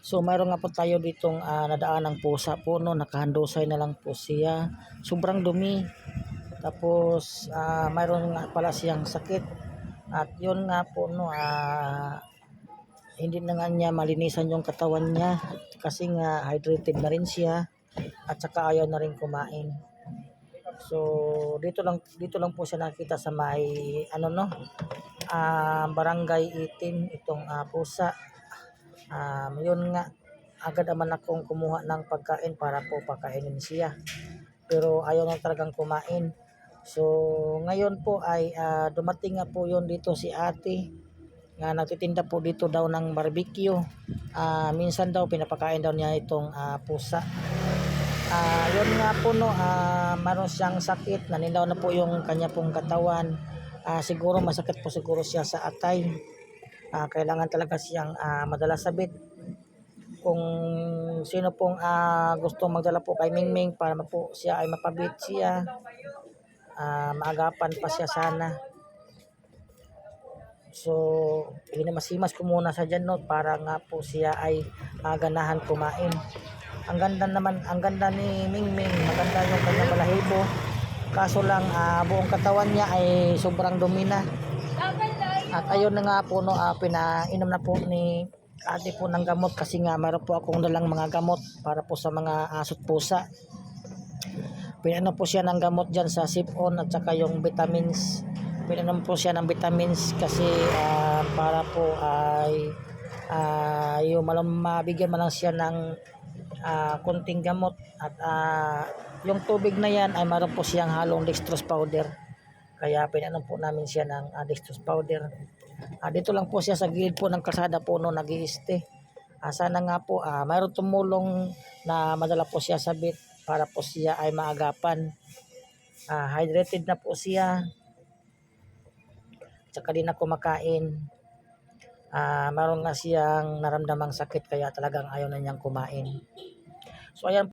So mayroon nga po tayo ditong nadaan ng pusa po, no, nakahandusay na lang po siya. Sobrang dumi. Tapos mayroon nga pala siyang sakit. At yun nga po, no, hindi na nga niya malinisan yung katawan niya kasi nga hydrated na rin siya at saka ayaw na rin kumain. So dito lang po siya nakita sa may barangay 18 itong pusa. Yun nga, agad naman akong kumuha ng pagkain para po pakainin siya. Pero ayaw na talagang kumain. So ngayon po ay dumating nga po yun dito si ate nga nagtitinda po dito daw ng barbecue. Minsan daw pinapakain daw niya itong pusa. Yun nga po, no, meron siyang sakit, nanilaw na po yung kanya pong katawan. Siguro masakit po siguro siya sa atay. Kailangan talaga siyang madalas sabit. Kung sino pong gusto magdala po kay Mingming para po siya ay mapabit siya, maagapan pa siya sana. So hinimasimas ko muna sa dyan, no, para nga po siya ay ganahan kumain. Ang ganda ni Mingming, maganda yung kanyang balahibo. Kaso lang buong katawan niya ay sobrang dumi na. At ayun na nga po, no, pinainom na po ni ate po ng gamot kasi nga mayroon po akong dalang mga gamot para po sa mga aso't pusa. Pinainom po siya ng gamot dyan sa sip-on at saka yung vitamins. Pinainom po siya ng vitamins kasi para po ay yung mabigyan man lang siya ng konting gamot. At yung tubig na yan ay mayroon po siyang halong dextrose powder. Kaya pinainom po namin siya ng dextrose powder. Dito lang po siya sa gilid po ng kalsada po, no, nag-i-stay. Sana nga po mayroon tumulong na madala po siya sa vet para po siya ay maagapan. Hydrated na po siya. Tsaka din na kumakain. Mayroon nga siyang naramdamang sakit kaya talagang ayaw na niyang kumain. So ayan po.